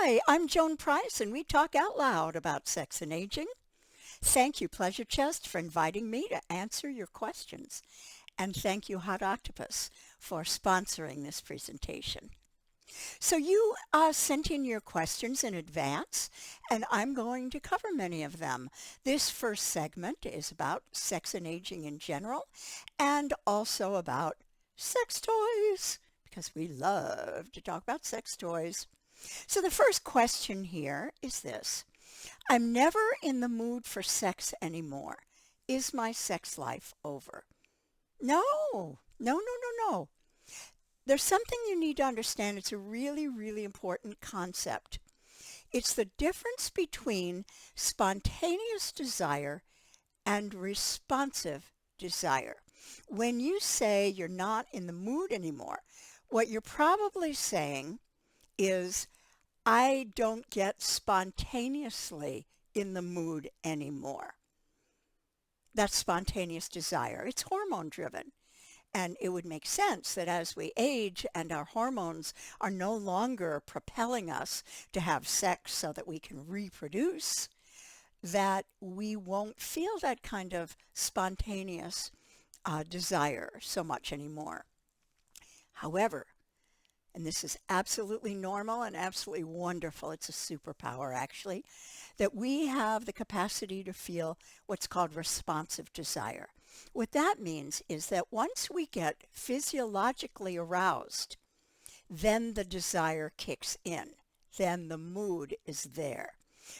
Hi, I'm Joan Price, and we talk out loud about sex and aging. Thank you, Pleasure Chest, for inviting me to answer your questions. And thank you, Hot Octopus, for sponsoring this presentation. So you sent in your questions in advance, and I'm going to cover many of them. This first segment is about sex and aging in general, and also about sex toys, because we love to talk about sex toys. So the first question here is this. I'm never in the mood for sex anymore. Is my sex life over? No, no, no, no, no. There's something you need to understand. It's a really, really important concept. It's the difference between spontaneous desire and responsive desire. When you say you're not in the mood anymore, what you're probably saying is, I don't get spontaneously in the mood anymore. That's spontaneous desire. It's hormone driven. And it would make sense that as we age and our hormones are no longer propelling us to have sex so that we can reproduce, that we won't feel that kind of spontaneous desire so much anymore. However, and this is absolutely normal and absolutely wonderful, it's a superpower actually, that we have the capacity to feel what's called responsive desire. What that means is that once we get physiologically aroused, then the desire kicks in. Then the mood is there.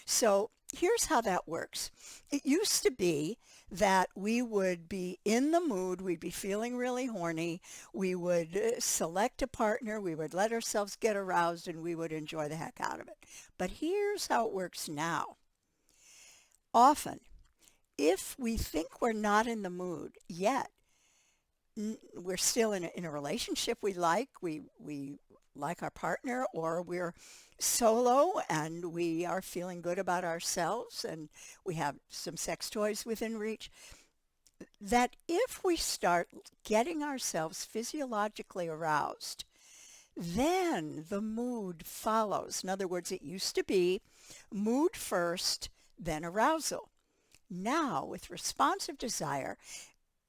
So here's how that works. It used to be that we would be in the mood, we'd be feeling really horny, we would select a partner, we would let ourselves get aroused, and we would enjoy the heck out of it. But here's how it works now. Often, if we think we're not in the mood yet, we're still in a relationship we like our partner, or we're solo and we are feeling good about ourselves and we have some sex toys within reach, that if we start getting ourselves physiologically aroused, then the mood follows. In other words, it used to be mood first, then arousal. Now, with responsive desire,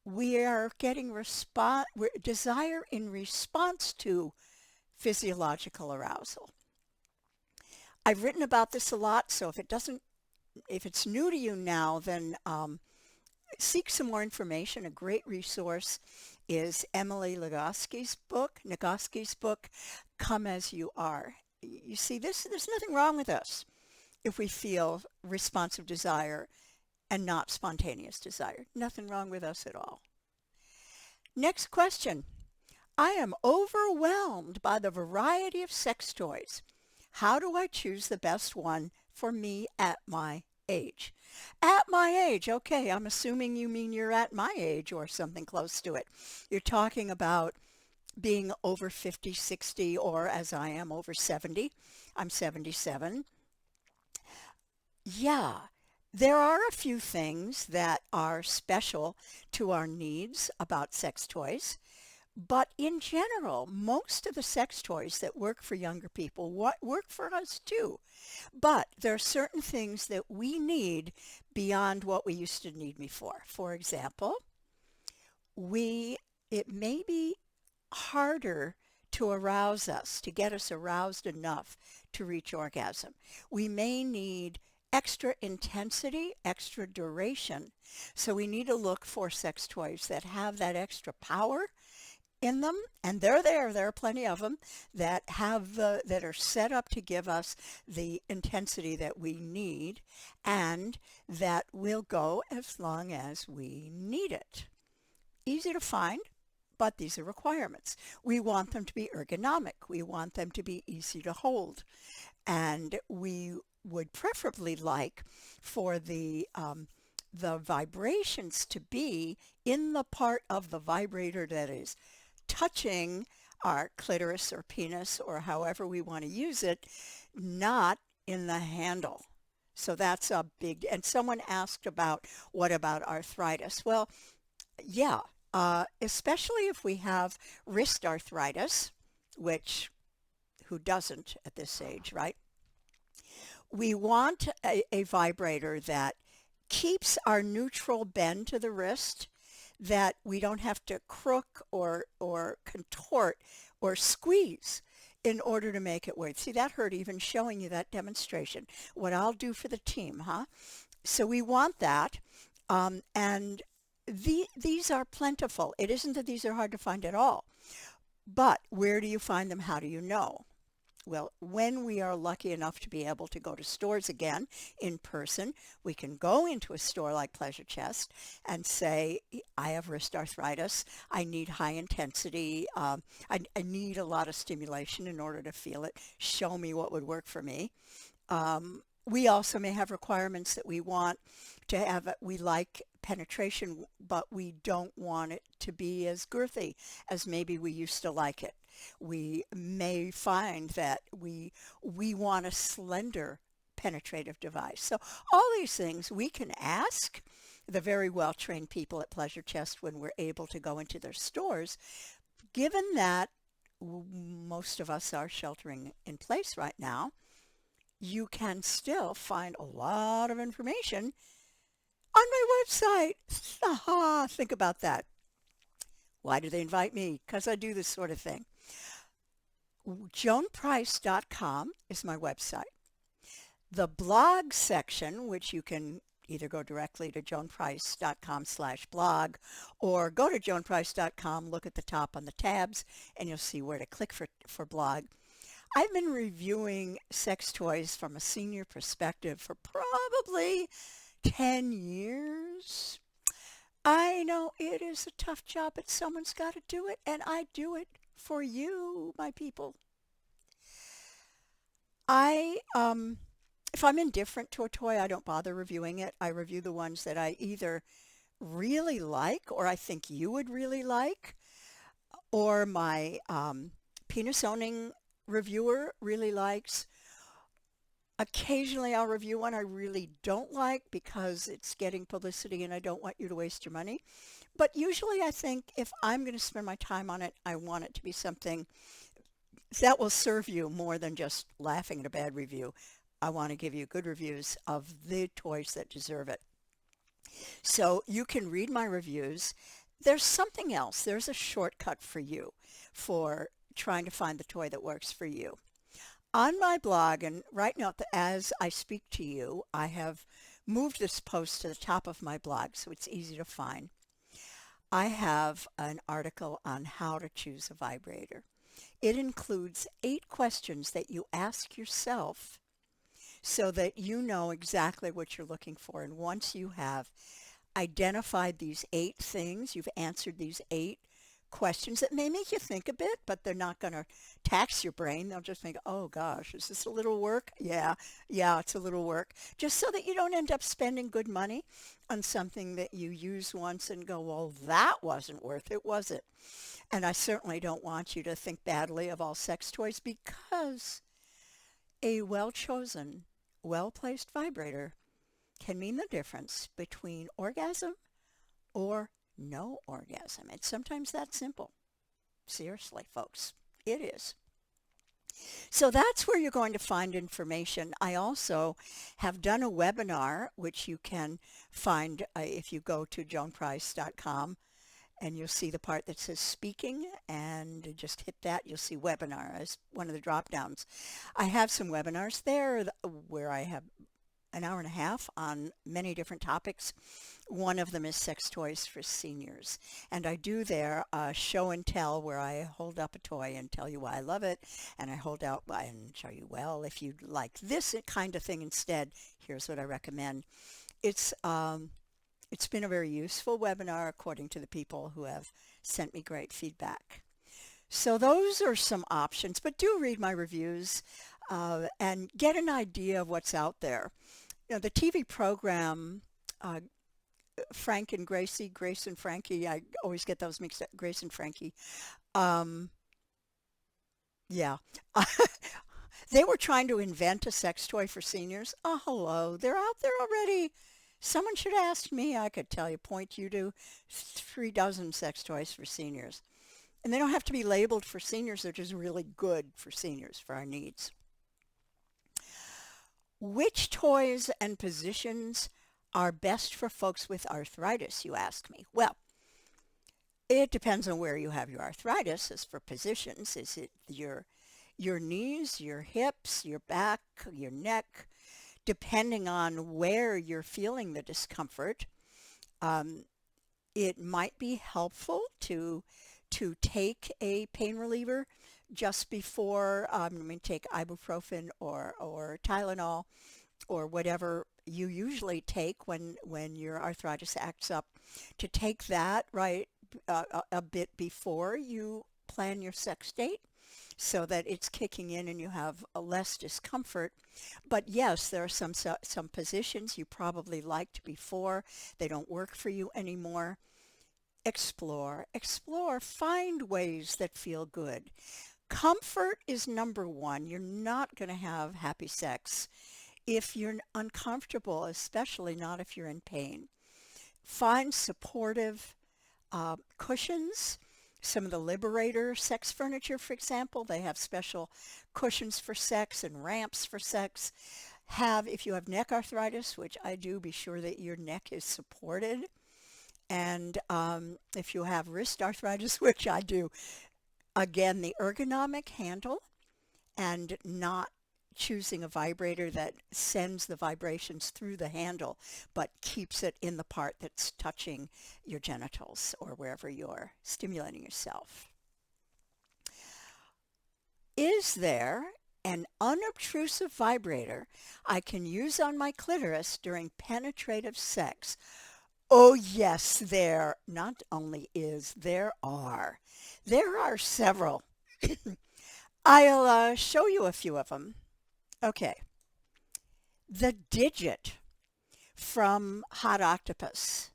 we are getting desire in response to physiological arousal. I've written about this a lot, so if it's new to you now, then seek some more information. A great resource is Emily Nagoski's book, Come As You Are. You see, there's nothing wrong with us if we feel responsive desire and not spontaneous desire. Nothing wrong with us at all. Next question. I am overwhelmed by the variety of sex toys. How do I choose the best one for me at my age? At my age, okay, I'm assuming you mean you're at my age or something close to it. You're talking about being over 50, 60, or as I am, over 70. I'm 77. Yeah, there are a few things that are special to our needs about sex toys. But in general, most of the sex toys that work for younger people work for us too. But there are certain things that we need beyond what we used to need before. For example, it may be harder to arouse us, to get us aroused enough to reach orgasm. We may need extra intensity, extra duration. So we need to look for sex toys that have that extra power in them, and they're there. There are plenty of them that are set up to give us the intensity that we need, and that will go as long as we need it. Easy to find, but these are requirements. We want them to be ergonomic. We want them to be easy to hold, and we would preferably like for the vibrations to be in the part of the vibrator that is touching our clitoris or penis or however we want to use it, not in the handle. So that's a big, and someone asked about, what about arthritis? Well, yeah, especially if we have wrist arthritis, which who doesn't at this age, right? We want a vibrator that keeps our neutral bend to the wrist, that we don't have to crook or contort or squeeze in order to make it work. See, that hurt even showing you that demonstration. What I'll do for the team, huh? So we want that. And these are plentiful. It isn't that these are hard to find at all. But where do you find them? How do you know? Well, when we are lucky enough to be able to go to stores again in person, we can go into a store like Pleasure Chest and say, I have wrist arthritis. I need high intensity. I need a lot of stimulation in order to feel it. Show me what would work for me. We also may have requirements that we want to have. We like penetration, but we don't want it to be as girthy as maybe we used to like it. We may find that we want a slender penetrative device. So all these things we can ask the very well-trained people at Pleasure Chest when we're able to go into their stores, given that most of us are sheltering in place right now. You can still find a lot of information on my website. Aha, think about that. Why do they invite me? Because I do this sort of thing. JoanPrice.com is my website. The blog section, which you can either go directly to joanprice.com/blog or go to joanprice.com, look at the top on the tabs, and you'll see where to click for blog. I've been reviewing sex toys from a senior perspective for probably 10 years. I know it is a tough job, but someone's got to do it, and I do it for you, my people. If I'm indifferent to a toy, I don't bother reviewing it. I review the ones that I either really like or I think you would really like, or my penis owning reviewer really likes. Occasionally I'll review one I really don't like because it's getting publicity and I don't want you to waste your money. But usually I think if I'm going to spend my time on it, I want it to be something that will serve you more than just laughing at a bad review. I want to give you good reviews of the toys that deserve it. So you can read my reviews. There's something else. There's a shortcut for you for trying to find the toy that works for you. On my blog, and right now as I speak to you, I have moved this post to the top of my blog so it's easy to find. I have an article on how to choose a vibrator. It includes 8 questions that you ask yourself so that you know exactly what you're looking for. And once you have identified these 8 things, you've answered these 8 questions that may make you think a bit, but they're not going to tax your brain. They'll just think, oh gosh, is this a little work? Yeah, it's a little work. Just so that you don't end up spending good money on something that you use once and go, well, that wasn't worth it, was it? And I certainly don't want you to think badly of all sex toys, because a well-chosen, well-placed vibrator can mean the difference between orgasm or no orgasm. It's sometimes that simple. Seriously, folks, it is. So that's where you're going to find information. I also have done a webinar, which you can find if you go to joanprice.com, and you'll see the part that says speaking, and just hit that. You'll see webinar as one of the drop downs. I have some webinars there where I have an hour and a half on many different topics. One of them is sex toys for seniors. And I do there a show and tell where I hold up a toy and tell you why I love it. And I hold out and show you, well, if you'd like this kind of thing instead, here's what I recommend. It's been a very useful webinar according to the people who have sent me great feedback. So those are some options, but do read my reviews and get an idea of what's out there. You know, the TV program, Frank and Gracie, Grace and Frankie, I always get those mixed up, Grace and Frankie. Yeah. They were trying to invent a sex toy for seniors. Oh, hello, they're out there already. Someone should ask me. I could tell you, point you to 3 dozen sex toys for seniors. And they don't have to be labeled for seniors. They're just really good for seniors, for our needs. Which toys and positions are best for folks with arthritis, you ask me? Well, it depends on where you have your arthritis. As for positions, is it your knees, your hips, your back, your neck? Depending on where you're feeling the discomfort, um, it might be helpful to take a pain reliever just before. Take ibuprofen or Tylenol or whatever you usually take when your arthritis acts up. To take that right a bit before you plan your sex date, so that it's kicking in and you have a less discomfort. But yes, there are some positions you probably liked before. They don't work for you anymore. Explore, find ways that feel good. Comfort is number one. You're not going to have happy sex if you're uncomfortable, especially not if you're in pain. Find supportive cushions. Some of the Liberator sex furniture, for example, they have special cushions for sex and ramps for sex. If you have neck arthritis, which I do, be sure that your neck is supported. And if you have wrist arthritis, which I do, again, the ergonomic handle and not choosing a vibrator that sends the vibrations through the handle, but keeps it in the part that's touching your genitals or wherever you're stimulating yourself. Is there an unobtrusive vibrator I can use on my clitoris during penetrative sex? Oh, yes, there not only is, there are. There are several. I'll show you a few of them. Okay. The Digit from Hot Octopus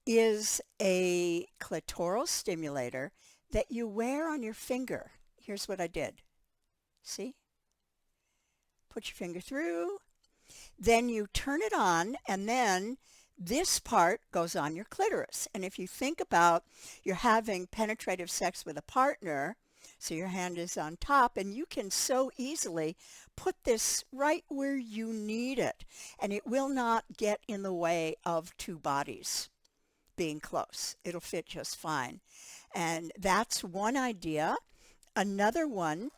is a clitoral stimulator that you wear on your finger. Here's what I did. See? Put your finger through. Then you turn it on, and then this part goes on your clitoris. And if you think about you're having penetrative sex with a partner, so your hand is on top, and you can so easily put this right where you need it, and it will not get in the way of two bodies being close. It'll fit just fine. And that's one idea. Another one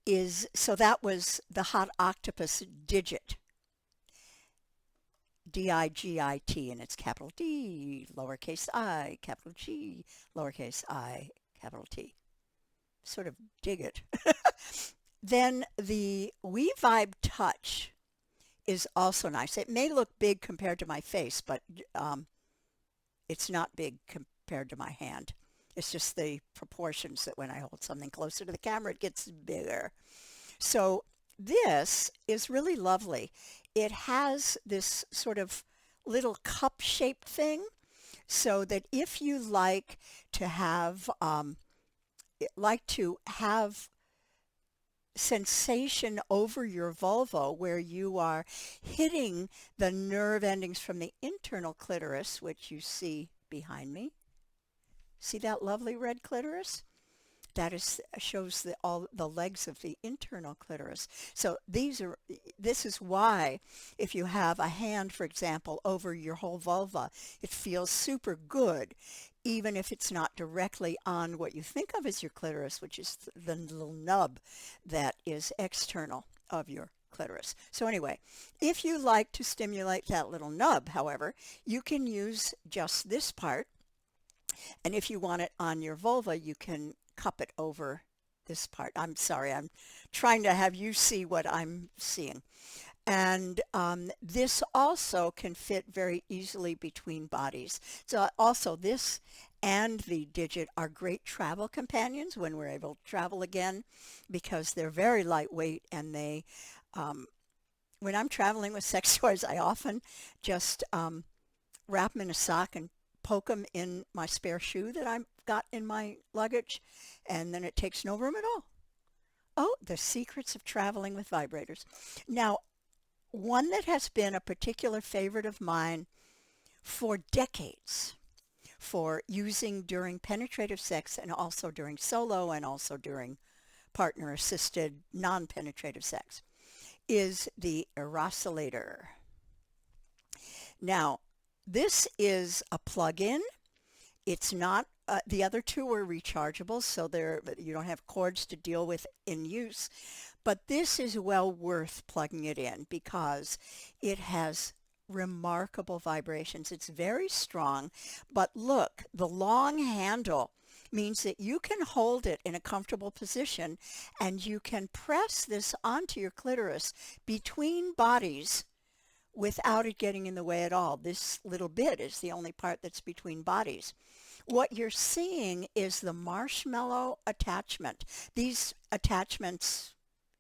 is, so that was the Hot Octopus Digit. D-I-G-I-T, and it's capital D, lowercase I, capital G, lowercase I, capital T. Sort of dig it. Then the WeVibe Touch is also nice. It may look big compared to my face, but it's not big compared to my hand. It's just the proportions that when I hold something closer to the camera, it gets bigger. So this is really lovely. It has this sort of little cup-shaped thing, so that if you like to have sensation over your vulva where you are hitting the nerve endings from the internal clitoris, which you see behind me. See that lovely red clitoris? That shows all the legs of the internal clitoris. So this is why if you have a hand, for example, over your whole vulva, it feels super good, even if it's not directly on what you think of as your clitoris, which is the little nub that is external of your clitoris. So anyway, if you like to stimulate that little nub, however, you can use just this part. And if you want it on your vulva, you can cup it over this part. I'm sorry, I'm trying to have you see what I'm seeing. And this also can fit very easily between bodies. So also this and the Digit are great travel companions when we're able to travel again, because they're very lightweight, and they, when I'm traveling with sex toys, I often just wrap them in a sock and poke them in my spare shoe that I've got in my luggage, and then it takes no room at all. Oh, the secrets of traveling with vibrators. Now, one that has been a particular favorite of mine for decades, for using during penetrative sex and also during solo and also during partner-assisted non-penetrative sex, is the Aerosolator. Now, this is a plug-in. It's not, the other two are rechargeable, so you don't have cords to deal with in use. But this is well worth plugging it in because it has remarkable vibrations. It's very strong, but look, the long handle means that you can hold it in a comfortable position and you can press this onto your clitoris between bodies without it getting in the way at all. This little bit is the only part that's between bodies. What you're seeing is the marshmallow attachment. These attachments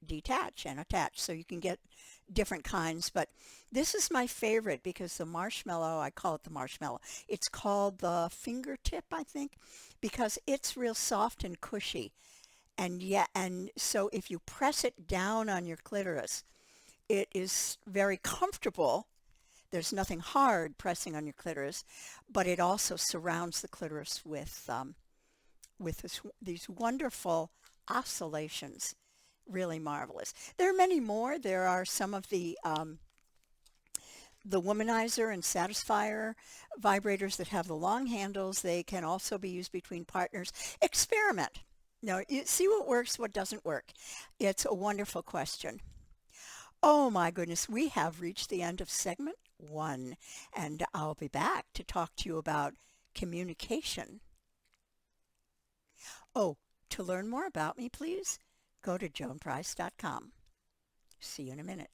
detach and attach, so you can get different kinds, but this is my favorite because the marshmallow, I call it the marshmallow. It's called the fingertip, I think, because it's real soft and cushy. And so if you press it down on your clitoris, it is very comfortable. There's nothing hard pressing on your clitoris, but it also surrounds the clitoris with these wonderful oscillations. Really marvelous. There are many more. There are some of the womanizer and satisfier vibrators that have the long handles. They can also be used between partners. Experiment. You see what works, what doesn't work. It's a wonderful question. Oh my goodness, we have reached the end of segment 1, and I'll be back to talk to you about communication. Oh, to learn more about me, please go to joanprice.com. See you in a minute.